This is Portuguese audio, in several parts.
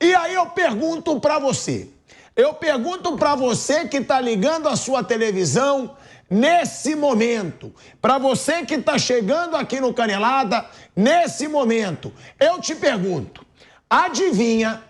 E aí eu pergunto pra você. Eu pergunto pra você que tá ligando a sua televisão nesse momento. Pra você que tá chegando aqui no Canelada nesse momento. Eu te pergunto. Adivinha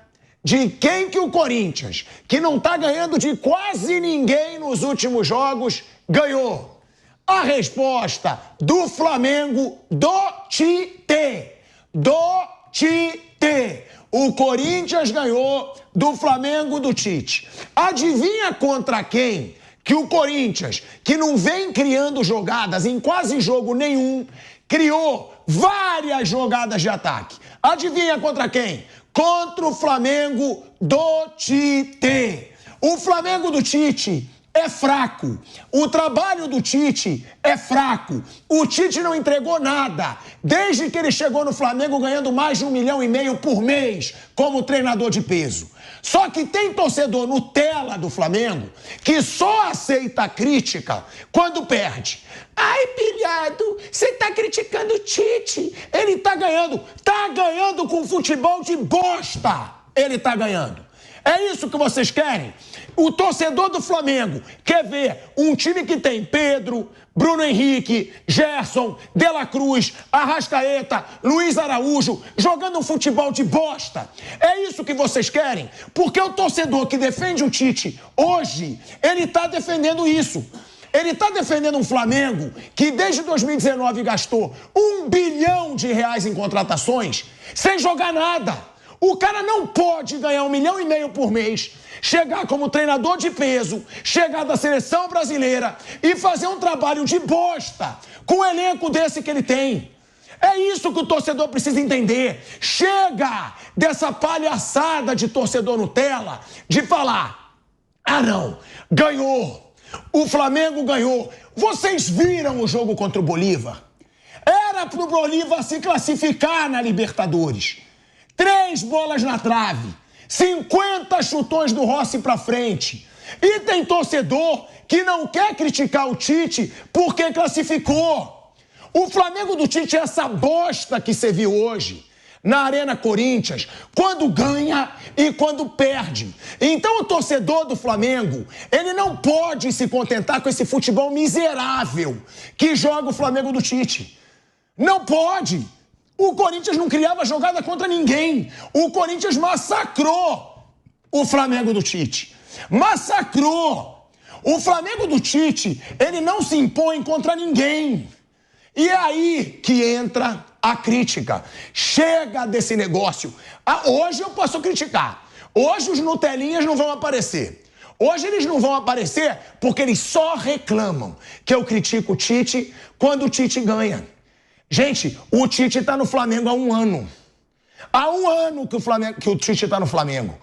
de quem que o Corinthians, que não tá ganhando de quase ninguém nos últimos jogos, ganhou? A resposta do Flamengo do Tite. Do Tite. O Corinthians ganhou do Flamengo do Tite. Adivinha contra quem que o Corinthians, que não vem criando jogadas em quase jogo nenhum, criou várias jogadas de ataque. Adivinha contra quem? Contra o Flamengo do Tite. O Flamengo do Tite é fraco. O trabalho do Tite é fraco. O Tite não entregou nada. Desde que ele chegou no Flamengo ganhando mais de 1,5 milhão por mês como treinador de peso. Só que tem torcedor Nutella do Flamengo que só aceita a crítica quando perde. Ai, pilhado, você tá criticando o Tite. Ele tá ganhando com futebol de bosta. Ele tá ganhando. É isso que vocês querem? O torcedor do Flamengo quer ver um time que tem Pedro, Bruno Henrique, Gerson, De La Cruz, Arrascaeta, Luiz Araújo jogando um futebol de bosta. É isso que vocês querem? Porque o torcedor que defende o Tite hoje, ele tá defendendo isso. Ele tá defendendo um Flamengo que desde 2019 gastou R$1 bilhão em contratações sem jogar nada. O cara não pode ganhar 1,5 milhão por mês, chegar como treinador de peso, chegar da seleção brasileira e fazer um trabalho de bosta com o elenco desse que ele tem. É isso que o torcedor precisa entender. Chega dessa palhaçada de torcedor Nutella de falar: ah não, ganhou, o Flamengo ganhou. Vocês viram o jogo contra o Bolívar? Era pro Bolívar se classificar na Libertadores. 3 bolas na trave, 50 chutões do Rossi pra frente. E tem torcedor que não quer criticar o Tite porque classificou. O Flamengo do Tite é essa bosta que você viu hoje na Arena Corinthians, quando ganha e quando perde. Então o torcedor do Flamengo, ele não pode se contentar com esse futebol miserável que joga o Flamengo do Tite. Não pode. O Corinthians não criava jogada contra ninguém. O Corinthians massacrou o Flamengo do Tite. Massacrou. O Flamengo do Tite, ele não se impõe contra ninguém. E é aí que entra a crítica. Chega desse negócio. Hoje eu posso criticar. Hoje os Nutelinhas não vão aparecer. Hoje eles não vão aparecer porque eles só reclamam que eu critico o Tite quando o Tite ganha. Gente, o Tite tá no Flamengo há 1 ano. Há 1 ano que o Tite tá no Flamengo.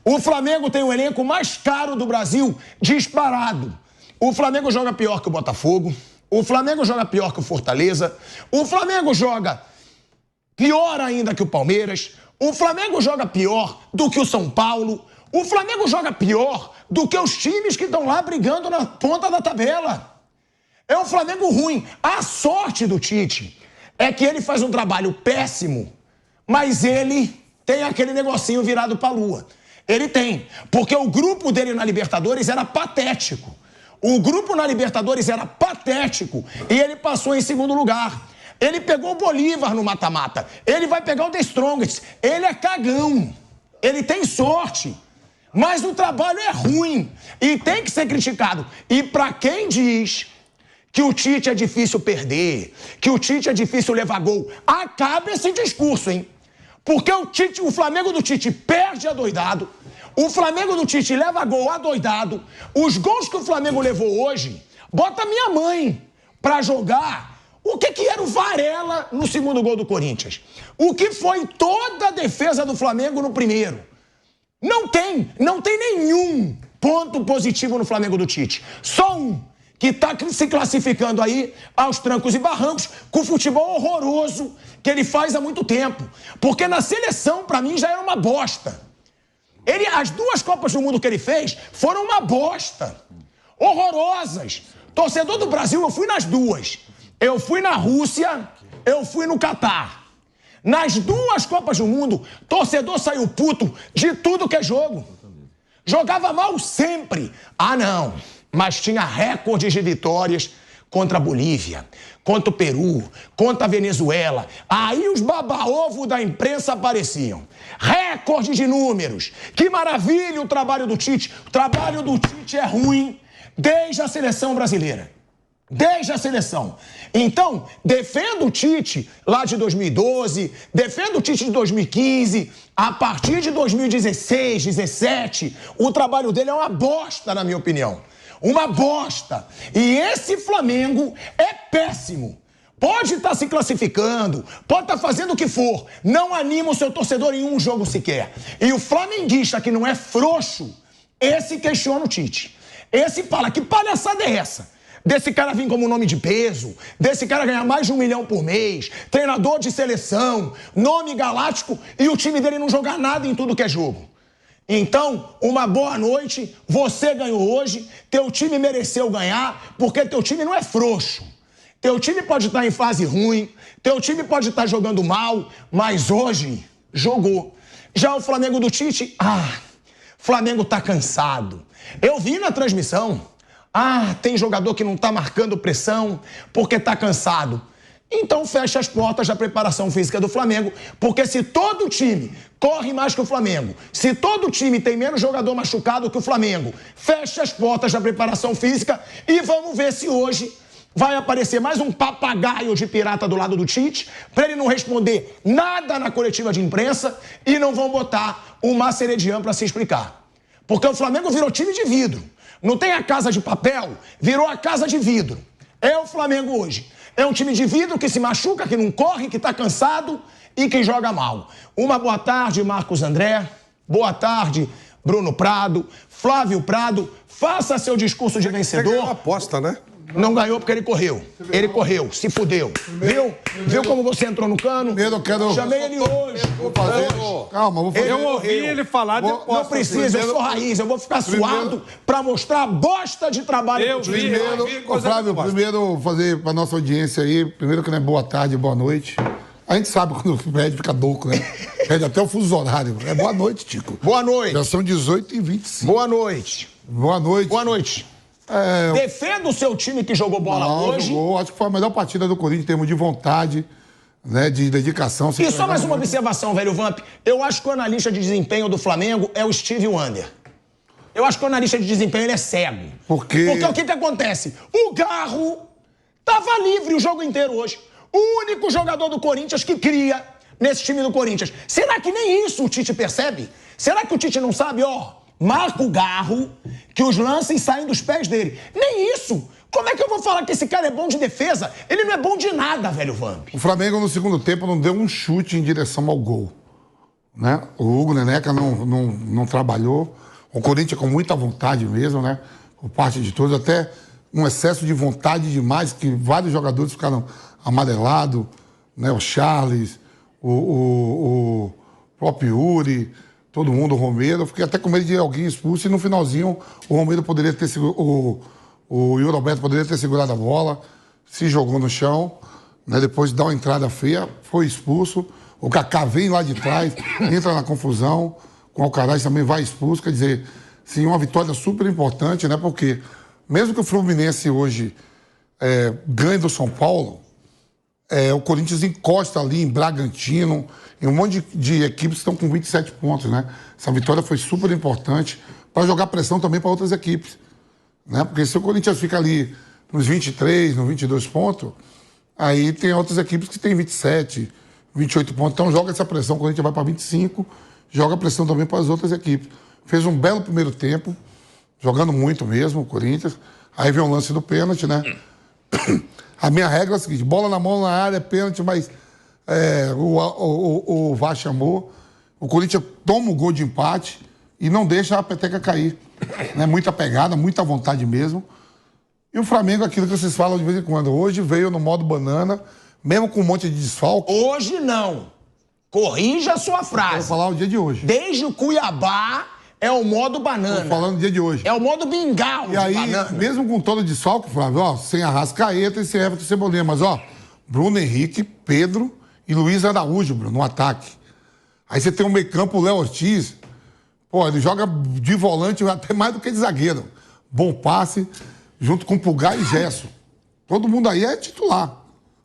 O Flamengo tem o elenco mais caro do Brasil, disparado. O Flamengo joga pior que o Botafogo. O Flamengo joga pior que o Fortaleza. O Flamengo joga pior ainda que o Palmeiras. O Flamengo joga pior do que o São Paulo. O Flamengo joga pior do que os times que estão lá brigando na ponta da tabela. É um Flamengo ruim. A sorte do Tite é que ele faz um trabalho péssimo, mas ele tem aquele negocinho virado pra lua. Ele tem, porque o grupo dele na Libertadores era patético. O grupo na Libertadores era patético e ele passou em 2º lugar. Ele pegou o Bolívar no mata-mata. Ele vai pegar o The Strongest. Ele é cagão. Ele tem sorte. Mas o trabalho é ruim e tem que ser criticado. E pra quem diz que o Tite é difícil perder, que o Tite é difícil levar gol, acaba esse discurso, hein? Porque o Flamengo do Tite perde adoidado, o Flamengo do Tite leva gol adoidado, os gols que o Flamengo levou hoje, bota minha mãe pra jogar. O que era o Varela no 2º gol do Corinthians? O que foi toda a defesa do Flamengo no primeiro? Não tem nenhum ponto positivo no Flamengo do Tite. Só um, que está se classificando aí aos trancos e barrancos com o futebol horroroso que ele faz há muito tempo. Porque na seleção, pra mim, já era uma bosta. As 2 Copas do Mundo que ele fez foram uma bosta. Horrorosas. Torcedor do Brasil, eu fui nas 2. Eu fui na Rússia, eu fui no Catar. Nas 2 Copas do Mundo, torcedor saiu puto de tudo que é jogo. Jogava mal sempre. Ah, não. Mas tinha recordes de vitórias contra a Bolívia, contra o Peru, contra a Venezuela. Aí os baba-ovo da imprensa apareciam. Recorde de números. Que maravilha o trabalho do Tite. O trabalho do Tite é ruim desde a seleção brasileira. Desde a seleção. Então, defendo o Tite lá de 2012, defendo o Tite de 2015, a partir de 2016, 17, o trabalho dele é uma bosta, na minha opinião. Uma bosta. E esse Flamengo é péssimo. Pode estar se classificando, pode estar fazendo o que for, não anima o seu torcedor em um jogo sequer. E o flamenguista que não é frouxo, esse questiona o Tite. Esse fala, que palhaçada é essa? Desse cara vir como nome de peso, desse cara ganhar mais de 1 milhão por mês, treinador de seleção, nome galáctico e o time dele não jogar nada em tudo que é jogo. Então, uma boa noite, você ganhou hoje, teu time mereceu ganhar, porque teu time não é frouxo. Teu time pode estar em fase ruim, teu time pode estar jogando mal, mas hoje jogou. Já o Flamengo do Tite, Flamengo tá cansado. Eu vi na transmissão, tem jogador que não tá marcando pressão porque tá cansado. Então fecha as portas da preparação física do Flamengo, porque se todo time corre mais que o Flamengo, se todo time tem menos jogador machucado que o Flamengo, fecha as portas da preparação física e vamos ver se hoje vai aparecer mais um papagaio de pirata do lado do Tite, para ele não responder nada na coletiva de imprensa e não vão botar o Maceredian para se explicar. Porque o Flamengo virou time de vidro. Não tem a casa de papel, virou a casa de vidro. É o Flamengo hoje. É um time de vidro que se machuca, que não corre, que tá cansado e que joga mal. Uma boa tarde, Marcos André. Boa tarde, Bruno Prado. Flávio Prado, faça seu discurso de vencedor. Você ganhou a aposta, né? Não ganhou porque ele correu. Ele correu, se fudeu. Viu? Viu como você entrou no cano? Primeiro eu quero... Chamei ele hoje. Vou fazer... Calma, vou fazer... Eu ouvi ele falar depois. Não precisa, eu sou raiz. Eu vou ficar suado pra mostrar a bosta de trabalho. Primeiro, Flávio, primeiro fazer pra nossa audiência aí, primeiro que não é boa tarde, boa noite. A gente sabe quando o médio fica louco, né? Pede até o fuso horário. É boa noite, Tico. Boa noite. Já são 18h25. Boa noite. Boa noite. Boa noite. Defenda o seu time que jogou bola hoje. Jogou. Acho que foi a melhor partida do Corinthians em termos de vontade, né, de dedicação. E só mais uma observação, velho Vamp. Eu acho que o analista de desempenho do Flamengo é o Steve Wonder. Eu acho que o analista de desempenho ele é cego. Por quê? Porque o que acontece? O Garro tava livre o jogo inteiro hoje. O único jogador do Corinthians que cria nesse time do Corinthians. Será que nem isso o Tite percebe? Será que o Tite não sabe, marca o Garro, que os lances saem dos pés dele. Nem isso. Como é que eu vou falar que esse cara é bom de defesa? Ele não é bom de nada, velho Vamp. O Flamengo, no segundo tempo, não deu um chute em direção ao gol. Né? O Hugo Neneca não trabalhou. O Corinthians com muita vontade mesmo, né? Por parte de todos. Até um excesso de vontade demais, que vários jogadores ficaram amarelados. Né? O Charles, o próprio Yuri... Todo mundo, o Romero. Eu fiquei até com medo de alguém expulso. E no finalzinho, o Romero poderia ter segurado. O Yuri Alberto poderia ter segurado a bola. Se jogou no chão. Né, depois de dar uma entrada feia, foi expulso. O Kaká vem lá de trás, entra na confusão. Com o Alcaraz também vai expulso. Quer dizer, sim, uma vitória super importante, né? Porque mesmo que o Fluminense hoje ganhe do São Paulo, o Corinthians encosta ali em Bragantino, em um monte de equipes que estão com 27 pontos, né? Essa vitória foi super importante para jogar pressão também para outras equipes, né? Porque se o Corinthians fica ali nos 23, nos 22 pontos, aí tem outras equipes que têm 27, 28 pontos. Então joga essa pressão, o Corinthians vai para 25, joga pressão também para as outras equipes. Fez um belo primeiro tempo, jogando muito mesmo, o Corinthians. Aí vem o lance do pênalti, né? A minha regra é a seguinte: bola na mão na área, é pênalti, mas o VAR chamou. O Corinthians toma o gol de empate e não deixa a peteca cair. Né? Muita pegada, muita vontade mesmo. E o Flamengo, aquilo que vocês falam de vez em quando, hoje veio no modo banana, mesmo com um monte de desfalque. Hoje não. Corrija a sua frase. Vou falar o dia de hoje. Desde o Cuiabá é o modo banana. Tô falando do dia de hoje. É o modo bingau. E aí, banana. mesmo com todo o desfalque, Flávio, sem Arrascaeta e sem Everton Cebolinha, mas Bruno Henrique, Pedro e Luiz Araújo, Bruno, no ataque. Aí você tem um meio-campo, o Léo Ortiz. Pô, ele joga de volante até mais do que de zagueiro. Bom passe, junto com Pulgar e Gerson. Todo mundo aí é titular.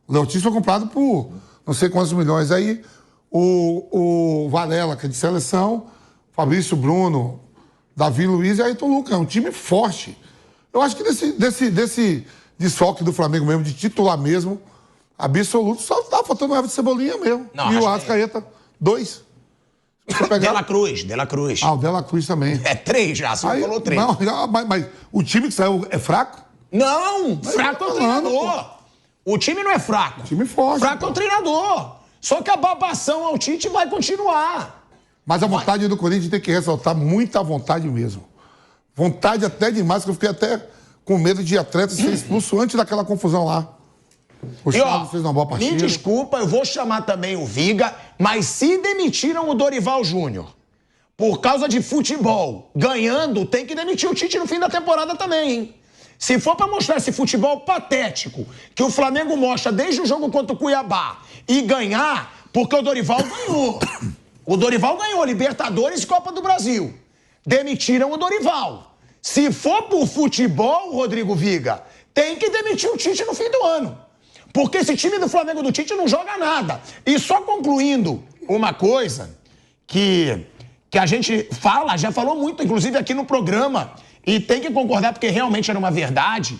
O Léo Ortiz foi comprado por não sei quantos milhões. Aí o Varela, que é de seleção, Fabrício Bruno, Davi Luiz e Ayrton Lucas. É um time forte. Eu acho que desse desfoque do Flamengo mesmo, de titular mesmo, absoluto, só tá faltando o Everton Cebolinha mesmo. Não, e o Arrascaeta, 2. Dela Cruz. Ah, o Dela Cruz também. É 3 já, você falou 3. Não, mas o time que saiu é fraco? Não, fraco é o treinador. O time não é fraco. Time forte. Fraco é o treinador. Só que a babação ao Tite vai continuar. Mas a vontade do Corinthians tem que ressaltar muita vontade mesmo. Vontade até demais, que eu fiquei até com medo de atleta ser expulso antes daquela confusão lá. O Charles fez uma boa partida. Me desculpa, eu vou chamar também o Viga, mas se demitiram o Dorival Júnior por causa de futebol, ganhando, tem que demitir o Tite no fim da temporada também, hein? Se for pra mostrar esse futebol patético que o Flamengo mostra desde o jogo contra o Cuiabá e ganhar, porque o Dorival ganhou. O Dorival ganhou Libertadores e Copa do Brasil. Demitiram o Dorival. Se for por futebol, Rodrigo Viga, tem que demitir o Tite no fim do ano. Porque esse time do Flamengo do Tite não joga nada. E só concluindo uma coisa que a gente já falou muito, inclusive aqui no programa, e tem que concordar porque realmente era uma verdade.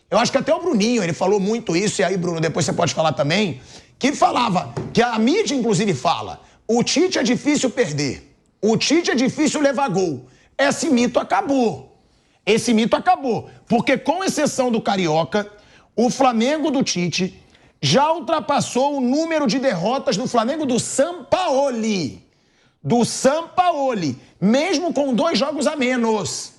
Eu acho que até o Bruninho, ele falou muito isso, e aí, Bruno, depois você pode falar também, que falava, que a mídia inclusive fala, o Tite é difícil perder, o Tite é difícil levar gol. Esse mito acabou. Esse mito acabou. Porque com exceção do Carioca, o Flamengo do Tite já ultrapassou o número de derrotas do Flamengo do Sampaoli. Do Sampaoli. Mesmo com 2 jogos a menos.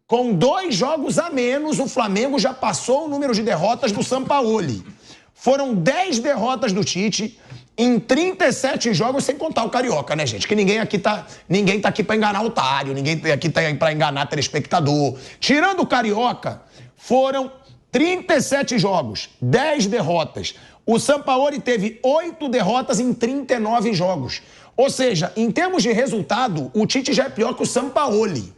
Com 2 jogos a menos, o Flamengo já passou o número de derrotas do Sampaoli. Foram 10 derrotas do Tite em 37 jogos, sem contar o Carioca, né, gente? Que ninguém tá aqui pra enganar otário, ninguém aqui tá pra enganar telespectador. Tirando o Carioca, foram 37 jogos, 10 derrotas. O Sampaoli teve 8 derrotas em 39 jogos. Ou seja, em termos de resultado, o Tite já é pior que o Sampaoli.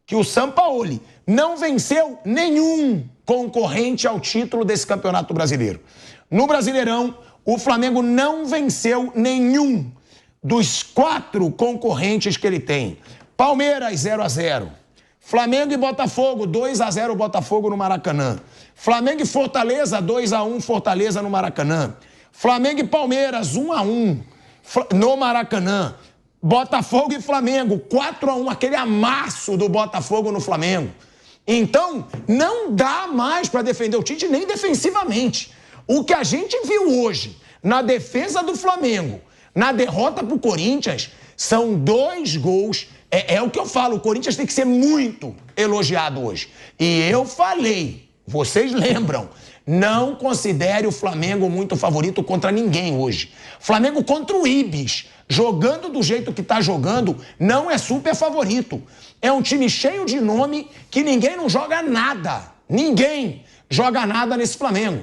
Que o Sampaoli não venceu nenhum concorrente ao título desse Campeonato Brasileiro. No Brasileirão, o Flamengo não venceu nenhum dos 4 concorrentes que ele tem. Palmeiras, 0-0. Flamengo e Botafogo, 2-0 Botafogo no Maracanã. Flamengo e Fortaleza, 2-1 Fortaleza no Maracanã. Flamengo e Palmeiras, 1-1 no Maracanã. Botafogo e Flamengo, 4-1, aquele amasso do Botafogo no Flamengo. Então, não dá mais para defender o Tite nem defensivamente. O que a gente viu hoje na defesa do Flamengo, na derrota pro Corinthians, são 2 gols. É o que eu falo, o Corinthians tem que ser muito elogiado hoje. E eu falei, vocês lembram, não considere o Flamengo muito favorito contra ninguém hoje. Flamengo contra o Ibis, jogando do jeito que tá jogando, não é super favorito. É um time cheio de nome que ninguém não joga nada. Ninguém joga nada nesse Flamengo.